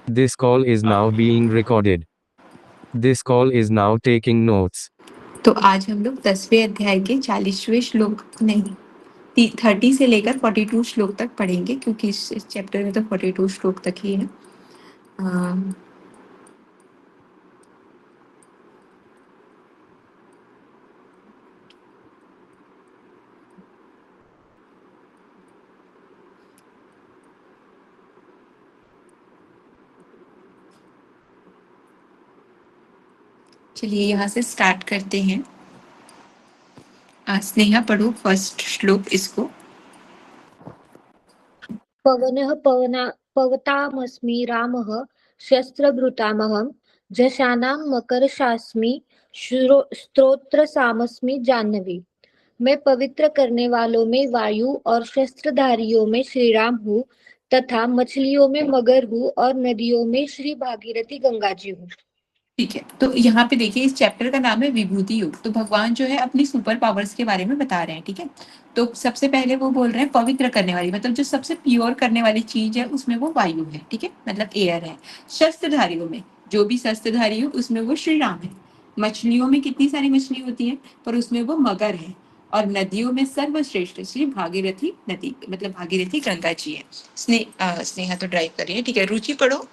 This call is now being recorded. This call is now taking notes. तो आज हम लोग 10वें अध्याय के 40वें श्लोक नहीं 30 से लेकर 42 श्लोक तक पढ़ेंगे, क्योंकि इस चैप्टर में तो 42 श्लोक तक ही है। चलिए यहाँ से स्टार्ट करते हैं। स्नेहा पढ़ो फर्स्ट श्लोक इसको। पवनः पवतामस्मि रामः शस्त्रभृतामहं झषाणां मकरशास्मि स्तोत्रसामस्मि जाह्नवी। मैं पवित्र करने वालों में वायु और शस्त्रधारियों में श्री राम हूँ, तथा मछलियों में मगर हूँ और नदियों में श्री भागीरथी गंगा जी हूँ। ठीक है, तो यहाँ पे देखिए इस चैप्टर का नाम है विभूति योग। तो भगवान जो है अपनी सुपर पावर्स के बारे में बता रहे हैं। ठीक है, तो सबसे पहले वो बोल रहे हैं पवित्र करने वाली, मतलब जो सबसे प्योर करने वाली चीज है उसमें वो वायु है। ठीक है, मतलब एयर है। शस्त्रधारियों में, जो भी शस्त्रधारी हो उसमें वो श्री राम है। मछलियों में कितनी सारी मछली होती है, पर उसमें वो मगर है। और नदियों में सर्वश्रेष्ठ श्री भागीरथी नदी, मतलब भागीरथी गंगा जी है। स्नेहा तो ड्राइव कर रही है। ठीक है, रुचि पढ़ो।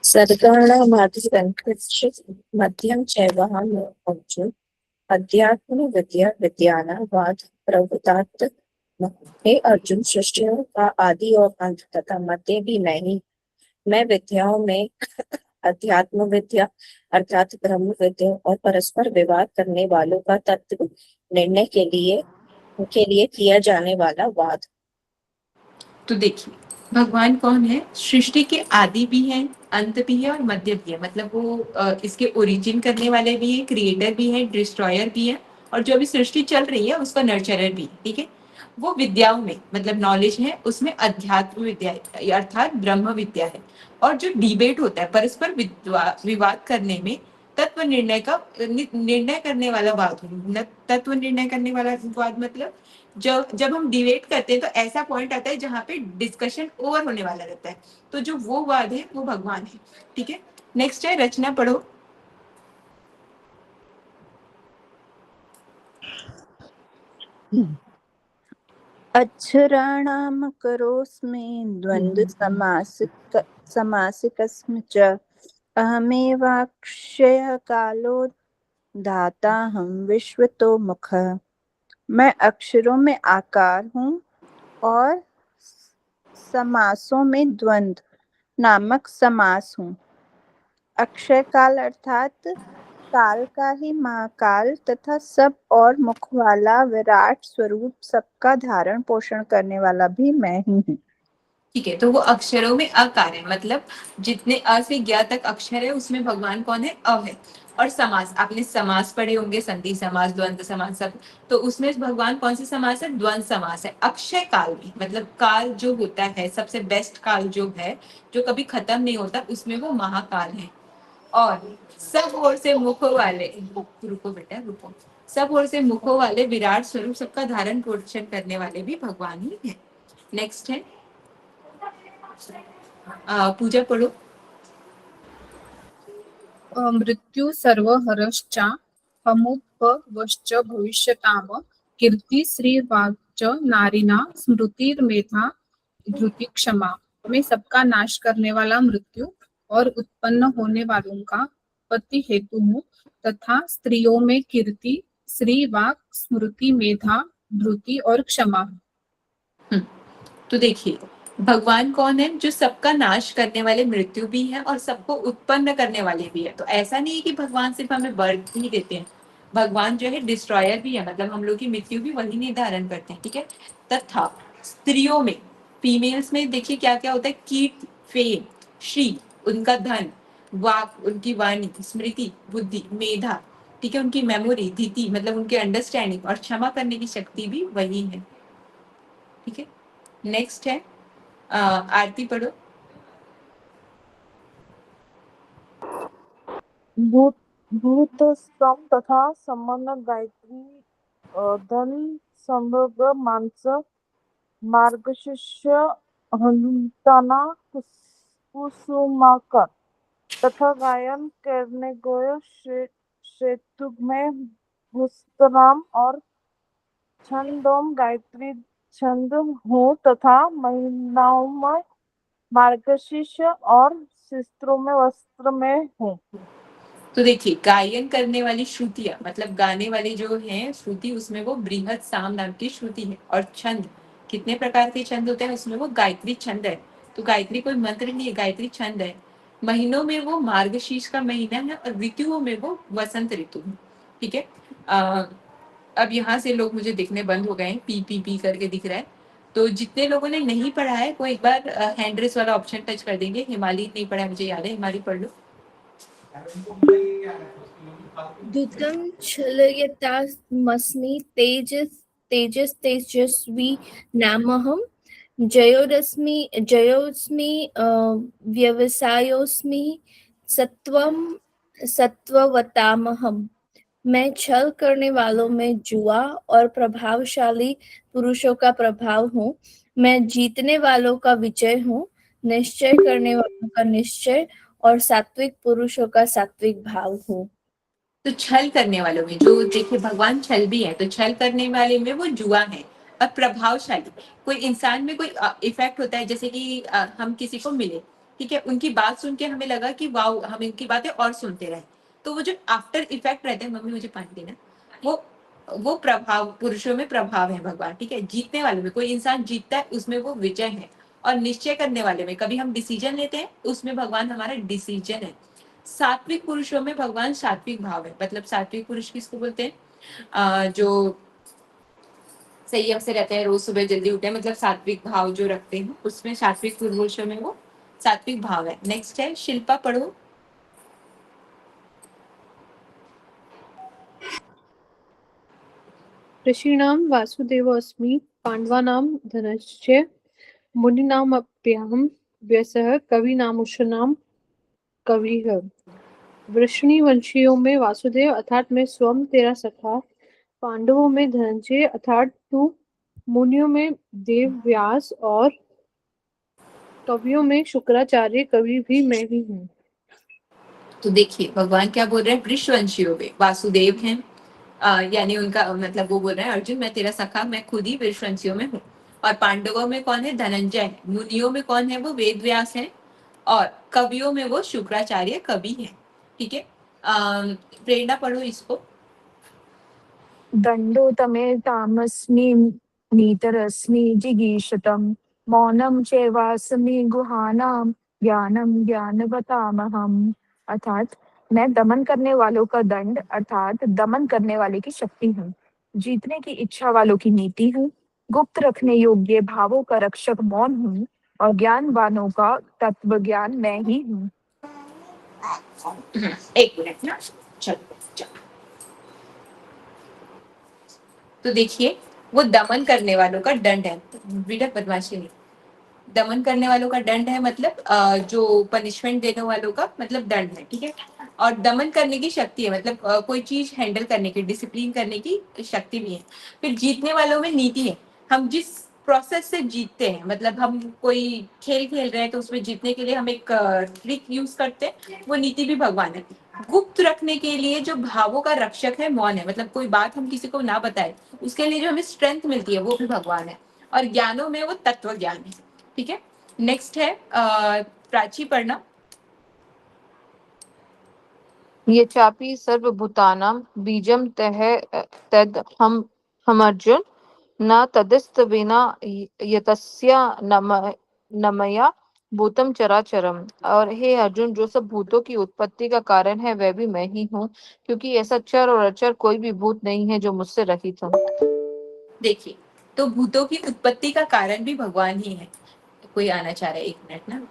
सर्गाणामादिसंकृष्य मध्यम चैवाहम् अर्जुन अध्यात्म विद्या विद्यानां वाद प्रवृत्तात्। हे अर्जुन, सृष्टियों का आदि और अंत तथा मध्य भी नहीं। मैं विद्याओं में अध्यात्म विद्या अर्थात ब्रह्म विद्या और परस्पर विवाद करने वालों का तत्व निर्णय के लिए किया जाने वाला वाद। तो देखिए भगवान कौन है? सृष्टि के आदि भी है, अंत भी है और मध्य भी है। मतलब वो इसके ओरिजिन करने वाले भी है, क्रिएटर भी है, डिस्ट्रॉयर भी है, और जो अभी सृष्टि चल रही है उसका नर्चरर भी है। ठीक है, वो विद्याओं में मतलब नॉलेज है, उसमें अध्यात्म विद्या अर्थात ब्रह्म विद्या है। और जो डिबेट होता है परस्पर विवाद करने में तत्व निर्णय करने वाला वाद, तत्व निर्णय करने वाला वाद मतलब जब हम डिबेट करते हैं तो ऐसा पॉइंट आता है जहां पे डिस्कशन ओवर होने वाला रहता है। तो जो वो वाद है वो भगवान है। ठीक है, नेक्स्ट है रचना पढ़ो। अक्षराणां करोऽस्मि द्वन्द्व समासिकस्मि च अहमेवाक्षयकालो धाताहं विश्वतो मुखः। मैं अक्षरों में आकार हूँ और समासों में द्वंद्व नामक समास हूँ। अक्षय काल अर्थात काल का ही महाकाल तथा सब और मुख वाला विराट स्वरूप सबका धारण पोषण करने वाला भी मैं ही हूँ। ठीक है, तो वो अक्षरों में अकार है, मतलब जितने अ से ज्ञ तक अक्षर है उसमें भगवान कौन है? अ है। और समास, आपने समास पढ़े होंगे, संधि समास, द्वंद्व समास सब। तो उसमें भगवान कौन से समास है? द्वंद्व समास है। अक्षय काल में मतलब काल जो होता है सबसे बेस्ट काल जो है, जो कभी खत्म नहीं होता, उसमें वो महाकाल है। और सब ओर से मुखों वाले, रुको बेटा रुको, सब ओर से मुखों वाले विराट स्वरूप सबका धारण पोषण करने वाले भी भगवान ही है। नेक्स्ट है पूजा पढ़ो। मृत्यु सर्वहरश्च हमुपवश्च भविष्यताम कीर्ति श्रीवाक्च नारिणा स्मृतिर्मेधा धृति क्षमा। में सबका नाश करने वाला मृत्यु और उत्पन्न होने वालों का पति हेतु हूँ, तथा स्त्रियों में कीर्ति श्री वाक स्मृति मेधा धृति और क्षमा। तो देखिए भगवान कौन है? जो सबका नाश करने वाले मृत्यु भी है और सबको उत्पन्न करने वाले भी है। तो ऐसा नहीं है कि भगवान सिर्फ हमें बर्थ ही देते हैं, भगवान जो है डिस्ट्रॉयर भी है, मतलब हम लोग की मृत्यु भी वही निर्धारण करते हैं। ठीक है, तथा स्त्रियों में, फीमेल्स में देखिए क्या क्या होता है? कीर्ति, फेम, श्री उनका धन, वाक उनकी वाणी, स्मृति बुद्धि, मेधा ठीक है उनकी मेमोरी, धीति मतलब उनके अंडरस्टैंडिंग, और क्षमा करने की शक्ति भी वही है। ठीक है, नेक्स्ट है आरती पढ़ो। भूतस्थम तथा सम्मान गायत्री धन संभोग मांस मार्गशीर्ष हंतना कुसुमाकर तथा गायन करने गोय सेतु में भूस्तराम और छंदोम गायत्री छंद हूँ तथा महीनाओं में मार्गशीर्ष और शिस्त्रों में वस्त्र में हूँ। तो देखिए गायन करने वाली श्रुतियां मतलब गाने वाले जो हैं श्रुति उसमें वो बृहद साम नाम की श्रुति है और छंद कितने प्रकार के छंद होते हैं उसमें वो गायत्री छंद है। तो गायत्री कोई मंत्र नहीं है, गायत्री छंद है। महीनों में वो मार्गशीर्ष का महीना है और ऋतुओं में वो वसंत ऋतु है। ठीक है। अब यहाँ से लोग मुझे दिखने बंद हो गए हैं, पी करके दिख रहा है। तो जितने लोगों ने नहीं पढ़ा है वो एक बार हैंड रेस वाला ऑप्शन टच कर देंगे। हिमाली नहीं पढ़ा है, मुझे याद है, हिमाली पढ़ लो। द्युतं छलयतामस्मि तेजस्वी नामहं जयोस्मि व्यवसायोस्मि सत्ववतामहम्। मैं छल करने वालों में जुआ और प्रभावशाली पुरुषों का प्रभाव हूँ। मैं जीतने वालों का विजय हूँ, निश्चय करने वालों का निश्चय और सात्विक पुरुषों का सात्विक भाव हूँ। तो छल करने वालों में जो देखिए भगवान छल भी है, तो छल करने वाले में वो जुआ है। और प्रभावशाली कोई इंसान में कोई इफेक्ट होता है, जैसे कि हम किसी को मिले, ठीक है, उनकी बात सुन के हमें लगा कि वाओ हम इनकी बातें और सुनते रहे, तो वो जो आफ्टर इफेक्ट रहते हैं, मम्मी मुझे पानी देना, वो प्रभाव पुरुषों में प्रभाव है भगवान। ठीक है। जीतने वाले में कोई इंसान जीतता है उसमें वो विजय है। और निश्चय करने वाले में कभी हम डिसीजन लेते हैं उसमें भगवान हमारा डिसीजन है। सात्विक पुरुषों में भगवान सात्विक भाव है। मतलब सात्विक पुरुष किसको बोलते हैं? जो संयम से रहते हैं, रोज सुबह जल्दी उठते हैं, मतलब सात्विक भाव जो रखते हैं उसमें सात्विक पुरुषों में वो सात्विक भाव है। नेक्स्ट है शिल्पा, पढ़ो। ऋषीणां वासुदेवोऽस्मि पाण्डवानां धनञ्जय मुनीनामप्यहं व्यासः कवीनामुष्णां कविः। वृष्णि वंशियों में वासुदेव अर्थात मैं स्वयं तेरा सखा, पांडवों में धनंजय अर्थात तू, मुनियों में देव व्यास और कवियों में शुक्राचार्य कवि भी मैं ही हूँ। तो देखिए भगवान क्या बोल रहे हैं, वृषवंशियों में वासुदेव हैं, यानी उनका मतलब वो बोल रहे हैं अर्जुन मैं तेरा सखा, मैं खुद ही वृषवंशियों में हूँ। और पांडवों में कौन है? धनंजय है। मुनियों में कौन है? वो वेद व्यास है। और कवियों में वो शुक्राचार्य कवि है। ठीक है। प्रेरणा, पढ़ो इसको। दण्डोतमेतामस्मि नीतरस्मि जिगीषतम् मौनं चैवास्मि गुहानां ज्ञानं ज्ञानवतामहम्। अर्थात मैं दमन करने वालों का दंड अर्थात दमन करने वाले की शक्ति हूँ, जीतने की इच्छा वालों की नीति हूँ, गुप्त रखने योग्य भावों का रक्षक मौन हूँ और ज्ञानवानों का तत्व ज्ञान मैं ही हूँ। एक मिनट ना, चलो। तो देखिए वो दमन करने वालों का दंड है। बेटा बदमाशी नहीं, दमन करने वालों का दंड है, मतलब जो पनिशमेंट देने वालों का मतलब दंड है। ठीक है। और दमन करने की शक्ति है, मतलब कोई चीज हैंडल करने की, डिसिप्लिन करने की शक्ति भी है। फिर जीतने वालों में नीति है। हम जिस प्रोसेस से जीतते हैं, मतलब हम कोई खेल खेल रहे हैं तो उसमें जीतने के लिए हम एक ट्रिक यूज करते हैं, वो नीति भी भगवान है। गुप्त रखने के लिए जो भावों का रक्षक है मौन है, मतलब कोई बात हम किसी को ना बताए उसके लिए जो हमें स्ट्रेंथ मिलती है वो भी भगवान है। और ज्ञानों में वो तत्व ज्ञान है। ठीक है। नेक्स्ट है प्राची, पढ़ना। ये चापी सर्वभूतानां बीजं तद हम अर्जुन न तदस्त विना यतस्य नमया भूतम चराचरम। और हे अर्जुन, जो सब भूतों की उत्पत्ति का कारण है वह भी मैं ही हूँ, क्योंकि ऐसा चर और अचर कोई भी भूत नहीं है जो मुझसे रहित हो। देखिए तो भूतों की उत्पत्ति का कारण भी भगवान ही है। कोई आना चाह रहा है? एक मिनट ना,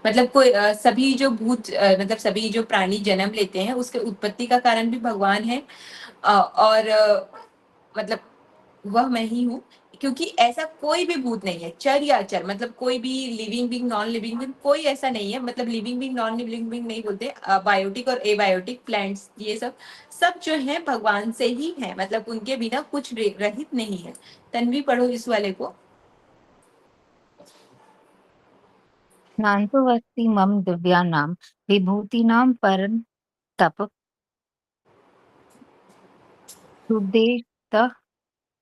मतलब कोई सभी जो भूत मतलब सभी जो प्राणी जन्म लेते हैं उसके उत्पत्ति का कारण भी भगवान है। और मतलब वह मैं ही हूँ, क्योंकि ऐसा कोई भी भूत नहीं है, चर या अचर, मतलब कोई भी living being non living being कोई ऐसा नहीं है। मतलब living being non living being नहीं बोलते, बायोटिक और एबायोटिक प्लांट्स ये सब सब जो है भगवान से ही है, मतलब उनके बिना कुछ रहित नहीं है। तन्वी, पढ़ो इस वाले को। नान्तो अस्ति मम दिव्यानां विभूतीनां परं तप सुदेशतः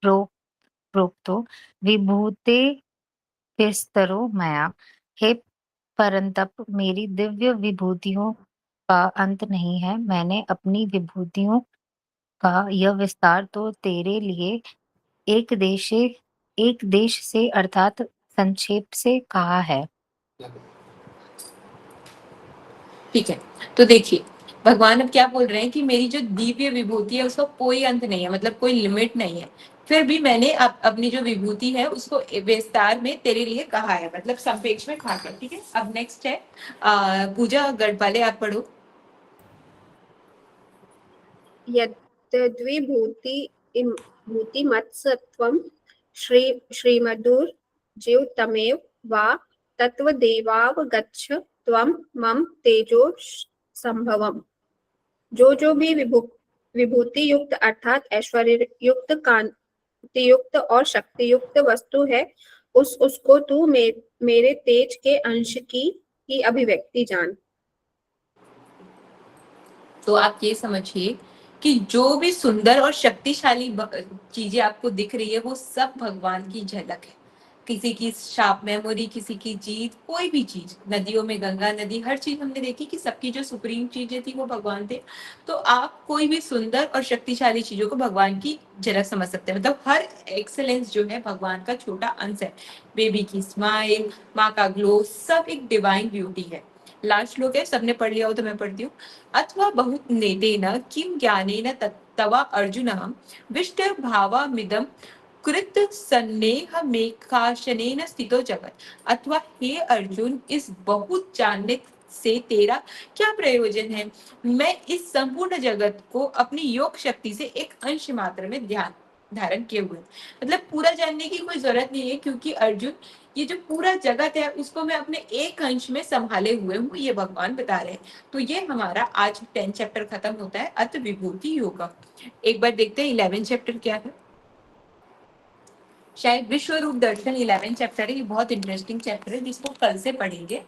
प्रोक्तो विभूते विस्तरो मया। हे परंतप, मेरी दिव्य विभूतियों का अंत नहीं है। मैंने अपनी विभूतियों का यह विस्तार तो तेरे लिए एक देश से अर्थात संक्षेप से कहा है। ठीक है, तो देखिए भगवान अब क्या बोल रहे हैं कि मेरी जो दिव्य विभूति है उसका कोई अंत नहीं है, मतलब कोई लिमिट नहीं है, फिर भी मैंने अपनी जो विभूति है उसको विस्तार में तेरे लिए कहा है, मतलब संपेक्ष में कहा है। ठीक है, अब नेक्स्ट है पूजा गढ़पाले, आप पढ़ो। यद्विभूति भूतिमत्सत्वं श्रीमधुर्जीवतमेव वा तत्वदेवावगच्छ त्वं मम तेजो संभवम्। जो भी विभूति युक्त अर्थात ऐश्वर्य युक्त, कांति युक्त और शक्ति युक्त वस्तु है, उसको तू मेरे तेज के अंश की अभिव्यक्ति जान। तो आप ये समझिए कि जो भी सुंदर और शक्तिशाली चीजें आपको दिख रही है वो सब भगवान की झलक है। किसी की शार्प मेमोरी, किसी की जीत, कोई भी चीज, नदियों में गंगा नदी, हर चीज हमने देखी कि सबकी जो सुप्रीम चीजें थी वो भगवान थे। तो आप कोई भी सुंदर और शक्तिशाली चीजों को भगवान की झलक समझ सकते हैं, मतलब हर एक्सेलेंस जो है भगवान का छोटा अंश है। बेबी की स्माइल, माँ का ग्लो, सब एक डिवाइन ब्यूटी है। लास्ट श्लोक है, सबने पढ़ लिया हो तो मैं पढ़ती हूँ। अथवा बहुत नेतेन किं ज्ञानेन तवा अर्जुनः विष्ट भावामिदं कृत सन्नेह मेकाशनेन स्थितो जगत। अथवा हे अर्जुन, इस बहुत जानने से तेरा क्या प्रयोजन है? मैं इस संपूर्ण जगत को अपनी योग शक्ति से एक अंश मात्र में ध्यान धारण किए हुए, मतलब पूरा जानने की कोई जरूरत नहीं है, क्योंकि अर्जुन ये जो पूरा जगत है उसको मैं अपने एक अंश में संभाले हुए हूँ, ये भगवान बता रहे हैं। तो ये हमारा आज 10 चैप्टर खत्म होता है, अत विभूति योग। एक बार देखते हैं 11 चैप्टर क्या है। शायद विश्व रूप दर्शन 11 चैप्टर है, ये बहुत इंटरेस्टिंग चैप्टर है जिसको कल से पढ़ेंगे।